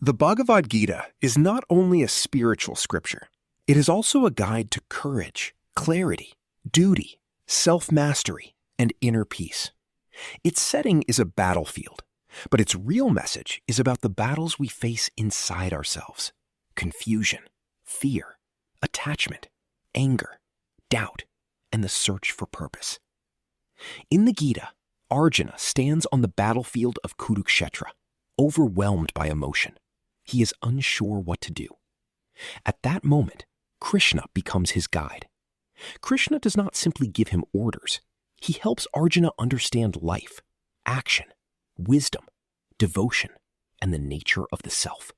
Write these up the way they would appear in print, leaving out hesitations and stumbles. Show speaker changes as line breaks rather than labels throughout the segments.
The Bhagavad Gita is not only a spiritual scripture, it is also a guide to courage, clarity, duty, self-mastery, and inner peace. Its setting is a battlefield, but its real message is about the battles we face inside ourselves: confusion, fear, attachment, anger, doubt, and the search for purpose. In the Gita, Arjuna stands on the battlefield of Kurukshetra, overwhelmed by emotion. He is unsure what to do. At that moment, Krishna becomes his guide. Krishna does not simply give him orders. He helps Arjuna understand life, action, wisdom, devotion, and the nature of the self.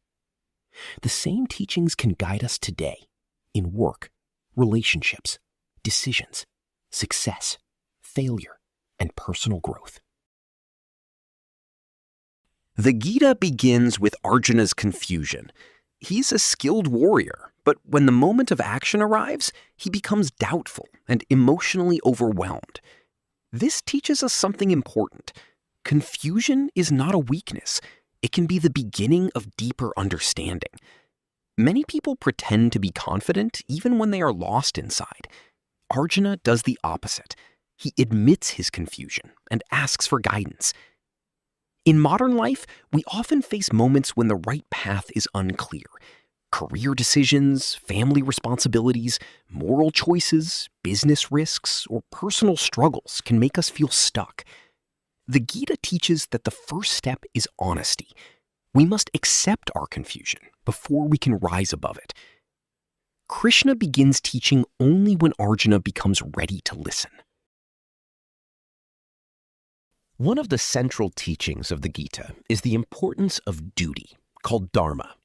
The same teachings can guide us today in work, relationships, decisions, success, failure, and personal growth. The Gita begins with Arjuna's confusion. He's a skilled warrior, but when the moment of action arrives, he becomes doubtful and emotionally overwhelmed. This teaches us something important. Confusion is not a weakness. It can be the beginning of deeper understanding. Many people pretend to be confident even when they are lost inside. Arjuna does the opposite. He admits his confusion and asks for guidance. In modern life, we often face moments when the right path is unclear. Career decisions, family responsibilities, moral choices, business risks, or personal struggles can make us feel stuck. The Gita teaches that the first step is honesty. We must accept our confusion before we can rise above it. Krishna begins teaching only when Arjuna becomes ready to listen. One of the central teachings of the Gita is the importance of duty, called dharma.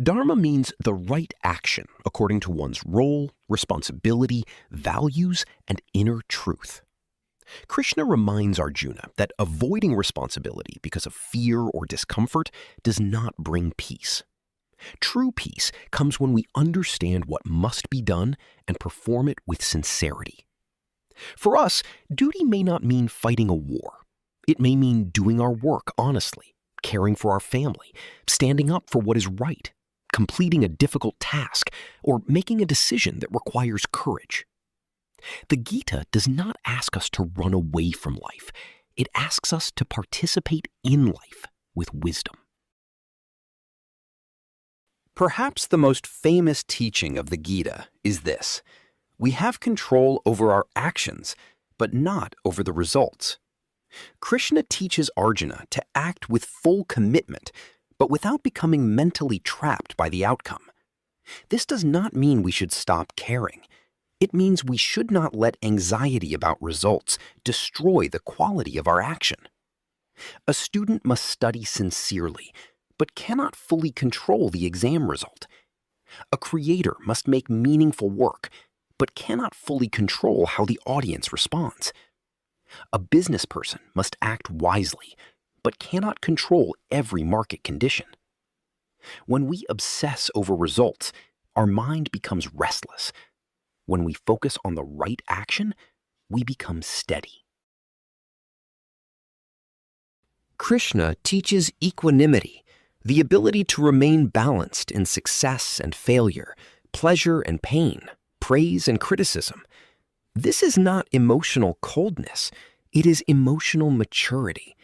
Dharma means the right action according to one's role, responsibility, values, and inner truth. Krishna reminds Arjuna that avoiding responsibility because of fear or discomfort does not bring peace. True peace comes when we understand what must be done and perform it with sincerity. For us, duty may not mean fighting a war. It may mean doing our work honestly, caring for our family, standing up for what is right, completing a difficult task, or making a decision that requires courage. The Gita does not ask us to run away from life. It asks us to participate in life with wisdom. Perhaps the most famous teaching of the Gita is this: we have control over our actions, but not over the results. Krishna teaches Arjuna to act with full commitment, but without becoming mentally trapped by the outcome. This does not mean we should stop caring. It means we should not let anxiety about results destroy the quality of our action. A student must study sincerely, but cannot fully control the exam result. A creator must make meaningful work, but cannot fully control how the audience responds. A business person must act wisely, but cannot control every market condition. When we obsess over results, our mind becomes restless. When we focus on the right action, we become steady. Krishna teaches equanimity, the ability to remain balanced in success and failure, pleasure and pain, praise and criticism. This is not emotional coldness, it is emotional maturity.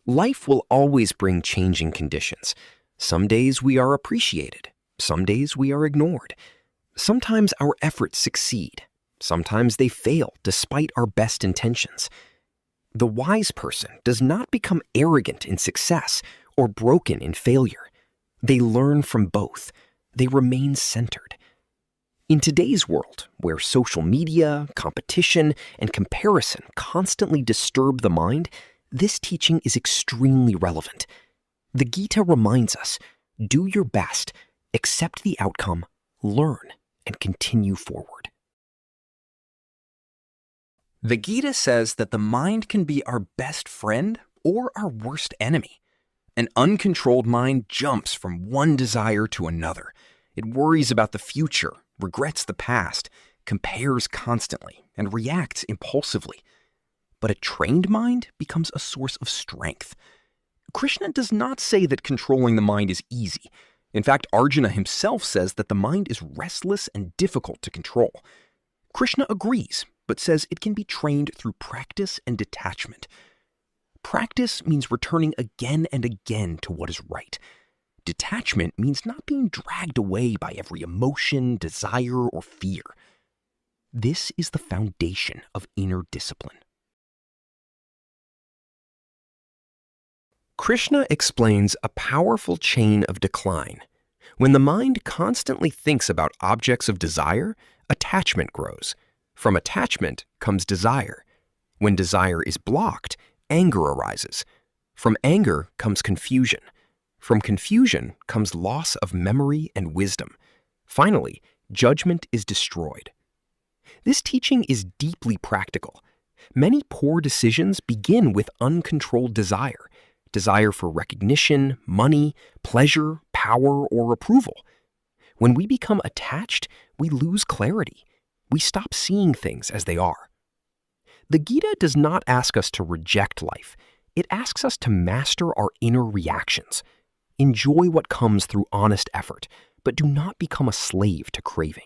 Life will always bring changing conditions. Some days we are appreciated, some days we are ignored. Sometimes our efforts succeed, sometimes they fail despite our best intentions. The wise person does not become arrogant in success or broken in failure. They learn from both. They remain centered. In today's world, where social media, competition, and comparison constantly disturb the mind, this teaching is extremely relevant. The Gita reminds us, do your best, accept the outcome, learn, and continue forward. The Gita says that the mind can be our best friend or our worst enemy. An uncontrolled mind jumps from one desire to another. It worries about the future, regrets the past, compares constantly, and reacts impulsively. But a trained mind becomes a source of strength. Krishna does not say that controlling the mind is easy. In fact, Arjuna himself says that the mind is restless and difficult to control. Krishna agrees, but says it can be trained through practice and detachment. Practice means returning again and again to what is right. Detachment means not being dragged away by every emotion, desire, or fear. This is the foundation of inner discipline. Krishna explains a powerful chain of decline. When the mind constantly thinks about objects of desire, attachment grows. From attachment comes desire. When desire is blocked, anger arises. From anger comes confusion. From confusion comes loss of memory and wisdom. Finally, judgment is destroyed. This teaching is deeply practical. Many poor decisions begin with uncontrolled desire. Desire for recognition, money, pleasure, power, or approval. When we become attached, we lose clarity. We stop seeing things as they are. The Gita does not ask us to reject life. It asks us to master our inner reactions. Enjoy what comes through honest effort, but do not become a slave to craving.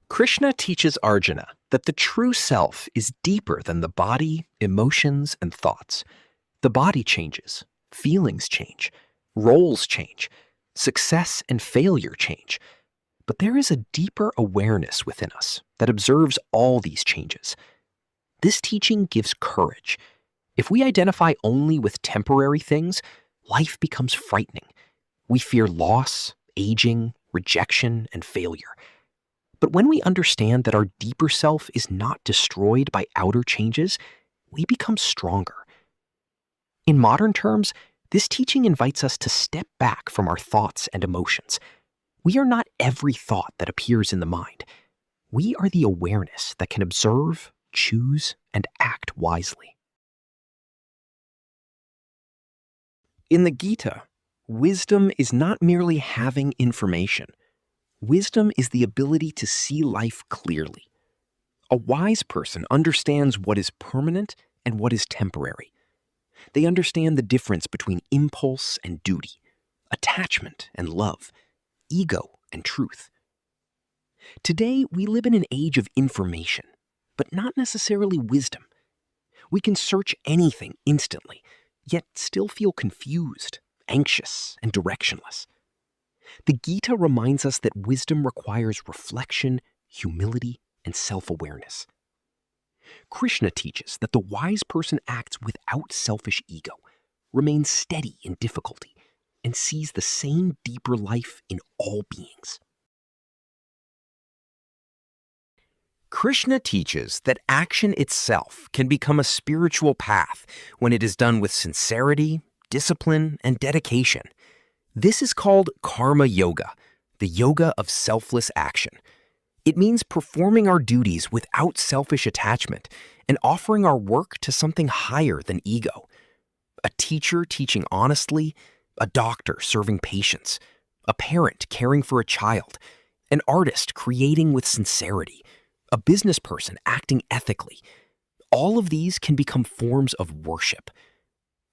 Krishna teaches Arjuna that the true self is deeper than the body, emotions, and thoughts. The body changes, feelings change, roles change, success and failure change. But there is a deeper awareness within us that observes all these changes. This teaching gives courage. If we identify only with temporary things, life becomes frightening. We fear loss, aging, rejection, and failure. But when we understand that our deeper self is not destroyed by outer changes, we become stronger. In modern terms, this teaching invites us to step back from our thoughts and emotions. We are not every thought that appears in the mind. We are the awareness that can observe, choose, and act wisely. In the Gita, wisdom is not merely having information. Wisdom is the ability to see life clearly. A wise person understands what is permanent and what is temporary. They understand the difference between impulse and duty, attachment and love, ego and truth. Today, we live in an age of information, but not necessarily wisdom. We can search anything instantly, yet still feel confused, anxious, and directionless. The Gita reminds us that wisdom requires reflection, humility, and self-awareness. Krishna teaches that the wise person acts without selfish ego, remains steady in difficulty, and sees the same deeper life in all beings. Krishna teaches that action itself can become a spiritual path when it is done with sincerity, discipline, and dedication. This is called karma yoga, the yoga of selfless action. It means performing our duties without selfish attachment and offering our work to something higher than ego. A teacher teaching honestly, a doctor serving patients, a parent caring for a child, an artist creating with sincerity, a business person acting ethically. All of these can become forms of worship.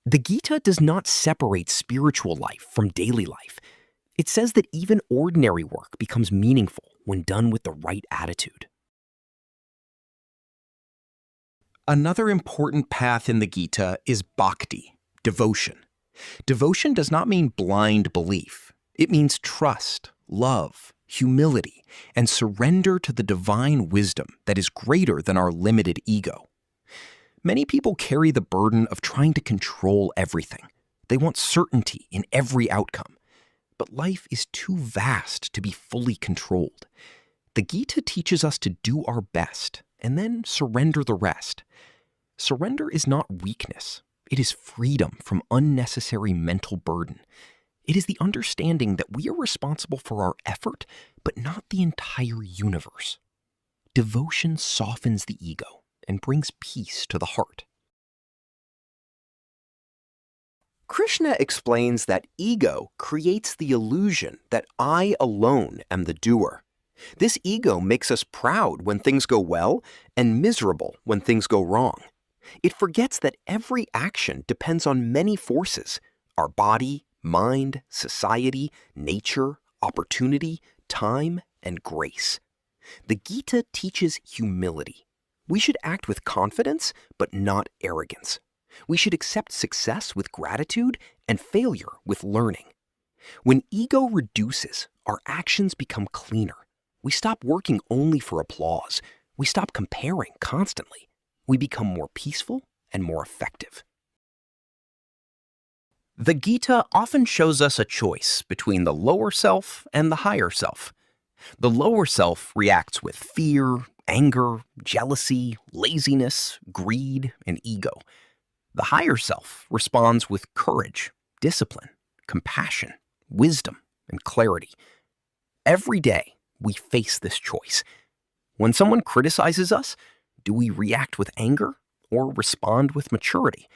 The Gita does not separate spiritual life from daily life. It says that even ordinary work becomes meaningful when done with the right attitude. Another important path in the Gita is bhakti, devotion. Devotion does not mean blind belief. It means trust, love, humility, and surrender to the divine wisdom that is greater than our limited ego. Many people carry the burden of trying to control everything. They want certainty in every outcome. But life is too vast to be fully controlled. The Gita teaches us to do our best and then surrender the rest. Surrender is not weakness. It is freedom from unnecessary mental burden. It is the understanding that we are responsible for our effort, but not the entire universe. Devotion softens the ego and brings peace to the heart. Krishna explains that ego creates the illusion that I alone am the doer. This ego makes us proud when things go well and miserable when things go wrong. It forgets that every action depends on many forces: our body, mind, society, nature, opportunity, time, and grace. The Gita teaches humility. We should act with confidence, but not arrogance. We should accept success with gratitude and failure with learning. When ego reduces, our actions become cleaner. We stop working only for applause. We stop comparing constantly. We become more peaceful and more effective. The Gita often shows us a choice between the lower self and the higher self. The lower self reacts with fear, anger, jealousy, laziness, greed, and ego. The higher self responds with courage, discipline, compassion, wisdom, and clarity. Every day, we face this choice. When someone criticizes us, do we react with anger or respond with maturity?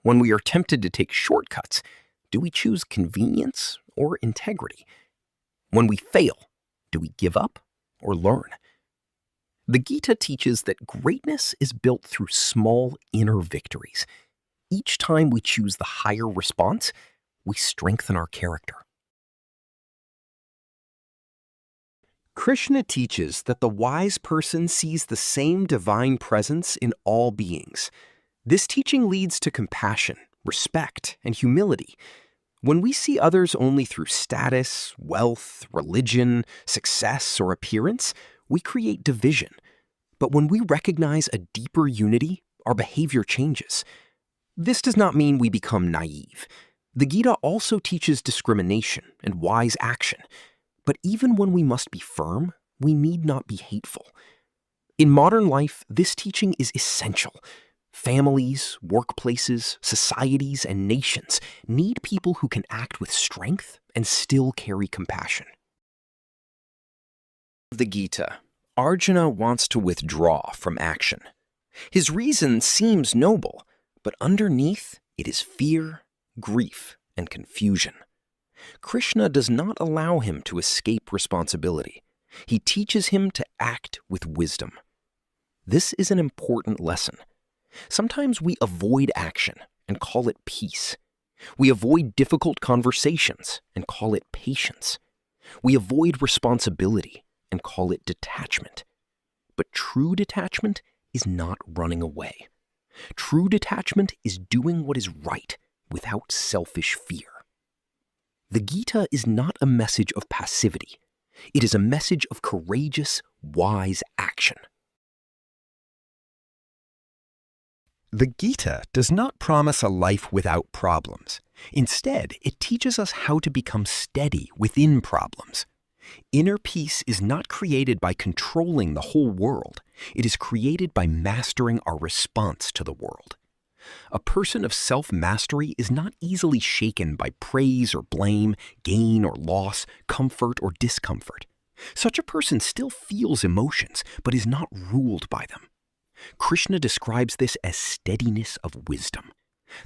When we are tempted to take shortcuts, do we choose convenience or integrity? When we fail, do we give up or learn? The Gita teaches that greatness is built through small inner victories. Each time we choose the higher response, we strengthen our character. Krishna teaches that the wise person sees the same divine presence in all beings. This teaching leads to compassion, respect, and humility. When we see others only through status, wealth, religion, success, or appearance, we create division. But when we recognize a deeper unity, our behavior changes. This does not mean we become naive. The Gita also teaches discrimination and wise action. But even when we must be firm, we need not be hateful. In modern life, this teaching is essential. Families, workplaces, societies, and nations need people who can act with strength and still carry compassion. The Gita, Arjuna wants to withdraw from action. His reason seems noble, but underneath it is fear, grief, and confusion. Krishna does not allow him to escape responsibility. He teaches him to act with wisdom. This is an important lesson. Sometimes we avoid action and call it peace. We avoid difficult conversations and call it patience. We avoid responsibility and call it detachment. But true detachment is not running away. True detachment is doing what is right without selfish fear. The Gita is not a message of passivity. It is a message of courageous, wise action. The Gita does not promise a life without problems. Instead, it teaches us how to become steady within problems. Inner peace is not created by controlling the whole world. It is created by mastering our response to the world. A person of self-mastery is not easily shaken by praise or blame, gain or loss, comfort or discomfort. Such a person still feels emotions, but is not ruled by them. Krishna describes this as steadiness of wisdom.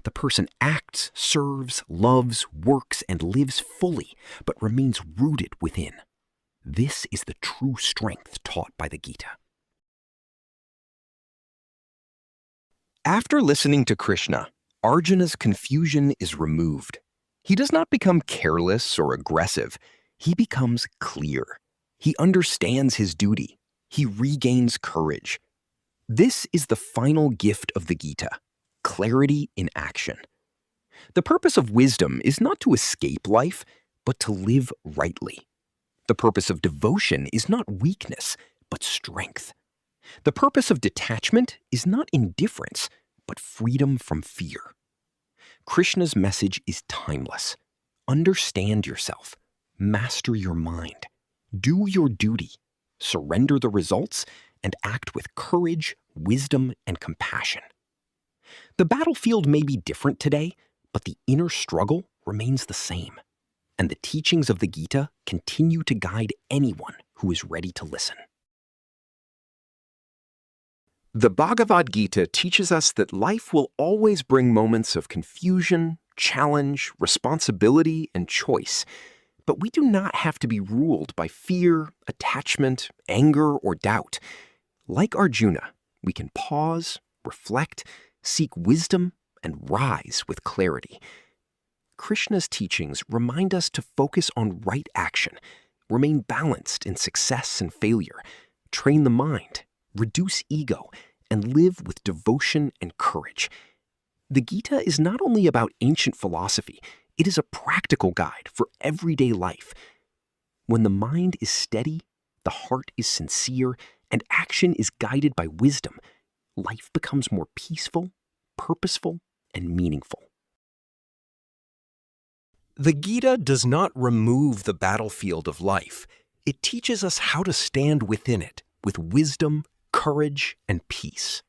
The person acts, serves, loves, works, and lives fully, but remains rooted within. This is the true strength taught by the Gita. After listening to Krishna, Arjuna's confusion is removed. He does not become careless or aggressive. He becomes clear. He understands his duty. He regains courage. This is the final gift of the Gita, clarity in action. The purpose of wisdom is not to escape life, but to live rightly. The purpose of devotion is not weakness, but strength. The purpose of detachment is not indifference, but freedom from fear. Krishna's message is timeless. Understand yourself. Master your mind. Do your duty. Surrender the results and act with courage, wisdom, and compassion. The battlefield may be different today, but the inner struggle remains the same. And the teachings of the Gita continue to guide anyone who is ready to listen. The Bhagavad Gita teaches us that life will always bring moments of confusion, challenge, responsibility, and choice. But we do not have to be ruled by fear, attachment, anger, or doubt. Like Arjuna, we can pause, reflect, seek wisdom, and rise with clarity. Krishna's teachings remind us to focus on right action, remain balanced in success and failure, train the mind, reduce ego, and live with devotion and courage. The Gita is not only about ancient philosophy, it is a practical guide for everyday life. When the mind is steady, the heart is sincere, and action is guided by wisdom, life becomes more peaceful, purposeful, and meaningful. The Gita does not remove the battlefield of life. It teaches us how to stand within it with wisdom, courage, and peace.